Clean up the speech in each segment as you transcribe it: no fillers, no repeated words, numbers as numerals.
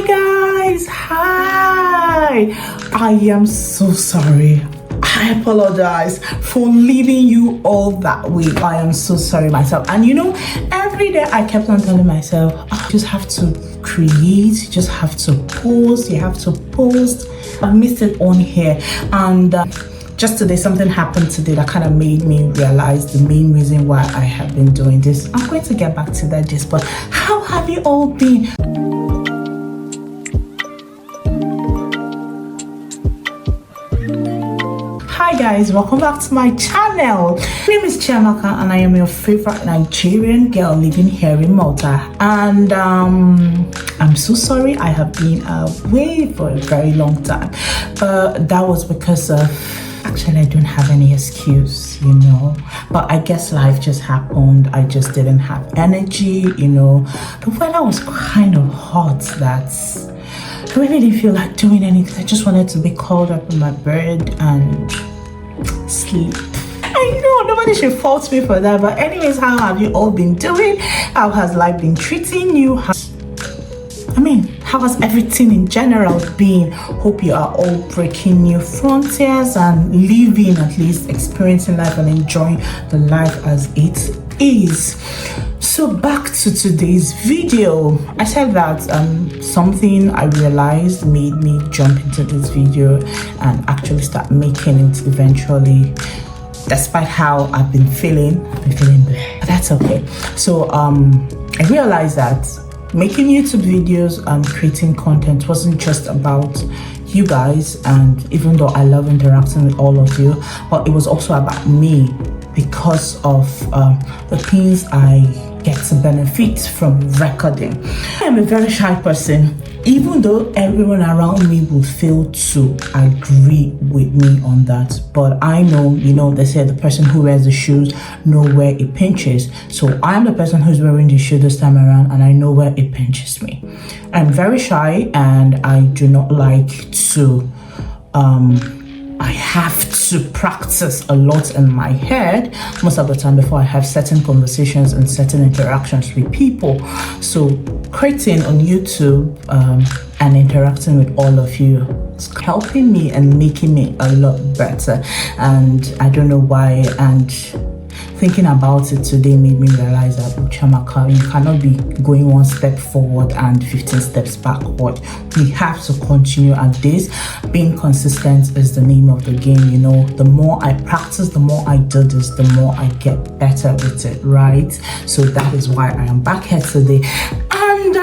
Guys, hi. I am so sorry. I apologize for leaving you all that way. I am so sorry myself. And every day I kept on telling myself, I just have to create, just have to post, you have to post. I missed it on here, and just today something happened today that kind of made me realize the main reason why I have been doing this. I'm going to get back to that just, but how have you all been? Hi guys, welcome back to my channel. My name is Chiamaka and I am your favorite Nigerian girl living here in Malta. And I'm so sorry I have been away for a very long time, but that was because of, actually I don't have any excuse, but I guess life just happened. I just didn't have energy, the weather was kind of hot that I really didn't feel like doing anything. I just wanted to be curled up in my bed and sleep. I know nobody should fault me for that, but anyways, how have you all been doing? How has life been treating you? How has everything in general been? Hope you are all breaking new frontiers and living, at least experiencing life and enjoying the life as it is. So back to today's video. I said that something I realized made me jump into this video and actually start making it eventually, despite how I've been feeling bad, but that's okay. So I realized that making YouTube videos and creating content wasn't just about you guys, and even though I love interacting with all of you, but it was also about me because of the things I get to benefit from recording. I am a very shy person, even though everyone around me would fail to agree with me on that. But I know, they say the person who wears the shoes know where it pinches. So I'm the person who's wearing the shoe this time around, and I know where it pinches me. I'm very shy and I do not like to I have to practice a lot in my head most of the time before I have certain conversations and certain interactions with people. So creating on YouTube and interacting with all of you is helping me and making me a lot better. And I don't know why, and thinking about it today made me realize that, Chiamaka, you cannot be going one step forward and 15 steps backward. We have to continue at this. Being consistent is the name of the game. The more I practice, the more I do this, the more I get better with it, right? So that is why I am back here today. And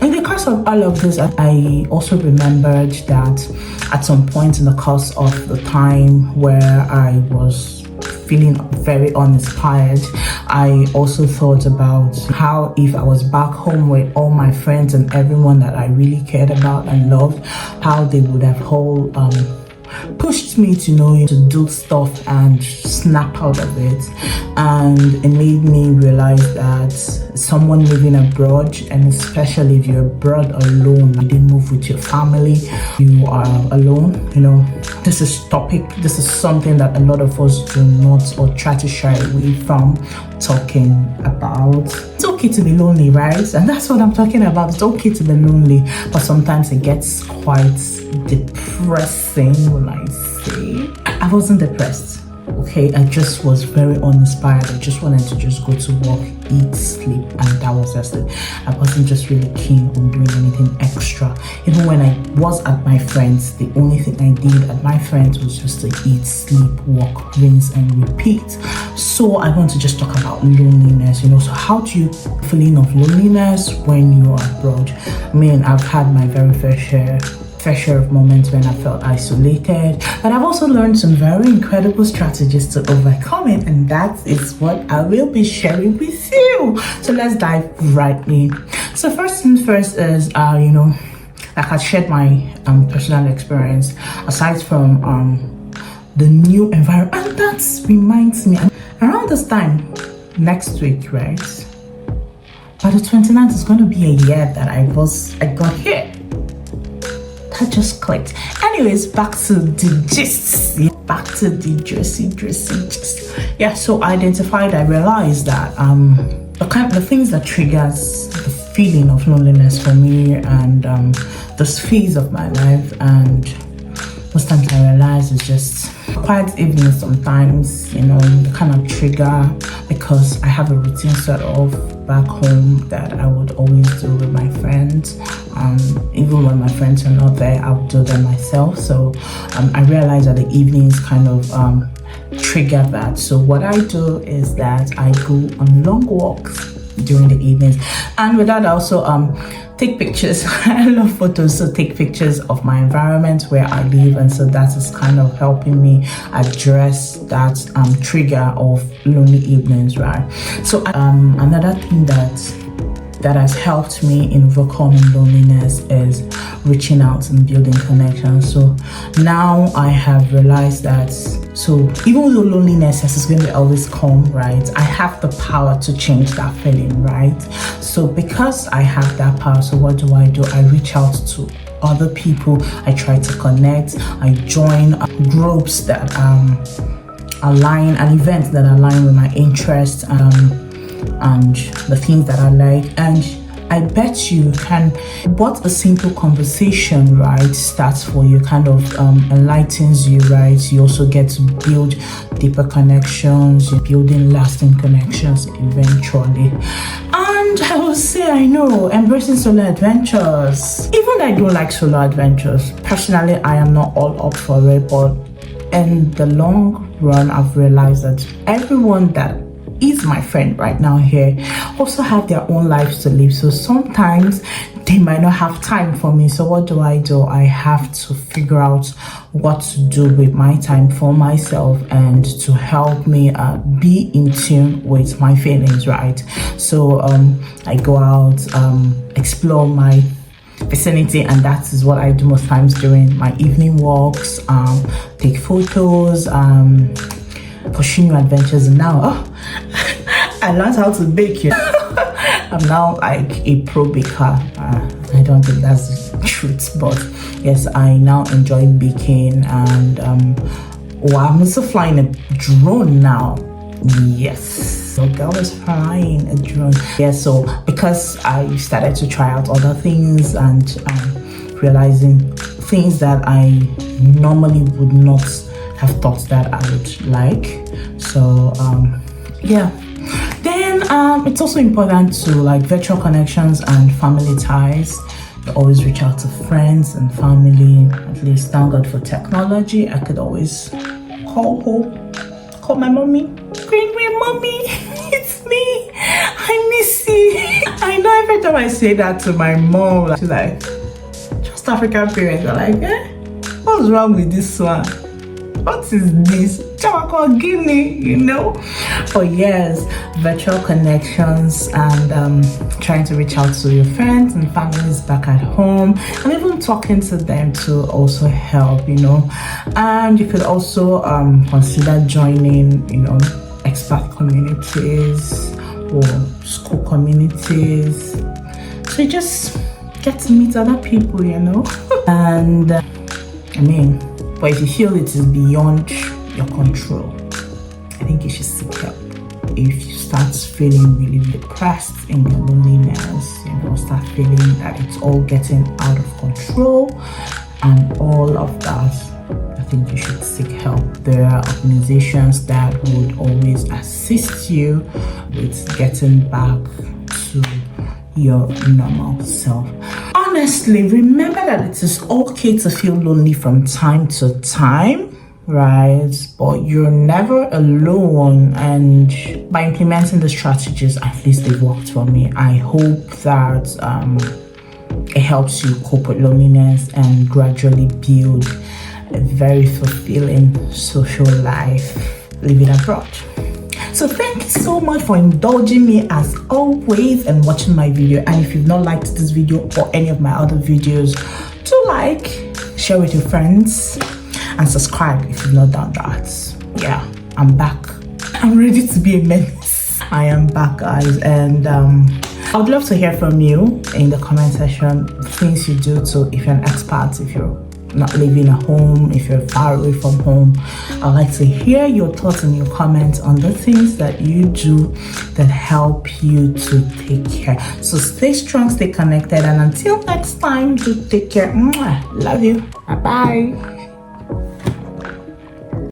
in the course of all of this, I also remembered that at some point in the course of the time where I was feeling very uninspired, I also thought about how if I was back home with all my friends and everyone that I really cared about and loved, how they would have all pushed me to do stuff and snap out of it. And it made me realize that someone living abroad, and especially if you're abroad alone, you didn't move with your family, you are alone, this is something that a lot of us do not or try to shy away from talking about. It's okay to be lonely, right? And that's what I'm talking about. It's okay to be lonely, but sometimes it gets quite depressing when I say. I wasn't depressed, okay? I just was very uninspired. I just wanted to just go to work, eat, sleep, and that was just it. I wasn't just really keen on doing anything extra. Even when I was at my friends, the only thing I did at my friends was just to eat, sleep, walk, rinse, and repeat. So I want to just talk about loneliness, so how do you feeling of loneliness when you're abroad? I've had my very fair share of moments when I felt isolated, but I've also learned some very incredible strategies to overcome it, and that is what I will be sharing with you. So let's dive right in. So first things first is like I shared my personal experience aside from the new environment, and that reminds me, around this time next week, right, by the 29th is going to be a year that I got here. That just clicked. Anyways, back to the gist. Back to the dressy gist. Yeah, so I realized that the things that triggers the feeling of loneliness for me, and this phase of my life. And most times I realize it's just quiet evenings sometimes, you know, the kind of trigger, because I have a routine sort of back home that I would always do with my friends. Even when my friends are not there, I would do them myself. So I realize that the evenings kind of trigger that. So what I do is that I go on long walks during the evenings, and with that I also take pictures. I love photos, so take pictures of my environment where I live, and so that is kind of helping me address that trigger of lonely evenings, right? So another thing that has helped me in overcoming loneliness is reaching out and building connections. So now I have realized that, so even though loneliness is going to always come, right, I have the power to change that feeling, right? So because I have that power, so what do? I reach out to other people. I try to connect. I join groups that align, and events that align with my interests and the things that I like. And I bet you can, what a simple conversation, right, starts for you, kind of enlightens you, right? You also get to build deeper connections. You're building lasting connections eventually. And I will say, I know, embracing solo adventures. Even though I don't like solo adventures, personally, I am not all up for it, but in the long run, I've realized that everyone that is my friend right now here also have their own lives to live. So sometimes they might not have time for me. So what do? I have to figure out what to do with my time for myself and to help me be in tune with my feelings, right? So I go out, explore my vicinity, and that is what I do most times during my evening walks. Take photos, pursue new adventures. And now I learned how to bake. I'm now like a pro baker. I don't think that's the truth, but yes, I now enjoy baking. And I'm also flying a drone now. Yes, the girl is flying a drone. Yeah, so because I started to try out other things and realizing things that I normally would not have thought that I would like. So yeah. Then it's also important to like virtual connections and family ties. You always reach out to friends and family. At least, thank God for technology, I could always call home, call my mommy. Great mommy, it's me, I miss you. I know every time I say that to my mom, she's like, just African parents are like, what's wrong with this one? What is this? Guinea, you know? Oh yes, virtual connections and trying to reach out to your friends and families back at home, and even talking to them to also help, you know. And you could also consider joining, you know, expat communities or school communities. So you just get to meet other people, you know. And I mean, but if you feel it is beyond your control, I think you should seek help. If you start feeling really depressed in your loneliness, you know, start feeling that it's all getting out of control and all of that, I think you should seek help. There are organizations that would always assist you with getting back to your normal self. Honestly, remember that it is okay to feel lonely from time to time, right? But you're never alone, and by implementing the strategies, at least they've worked for me. I hope that it helps you cope with loneliness and gradually build a very fulfilling social life living abroad. So thank you so much for indulging me as always and watching my video. And if you've not liked this video or any of my other videos, do like, share with your friends, and subscribe if you've not done that. Yeah, I'm back. I'm ready to be a menace. I am back, guys, and I would love to hear from you in the comment section. Things you do to, if you're an expat, if you're not living at home, if you're far away from home. I'd like to hear your thoughts and your comments on the things that you do that help you to take care. So stay strong, stay connected, and until next time, do take care. Mwah. Love you. Bye bye.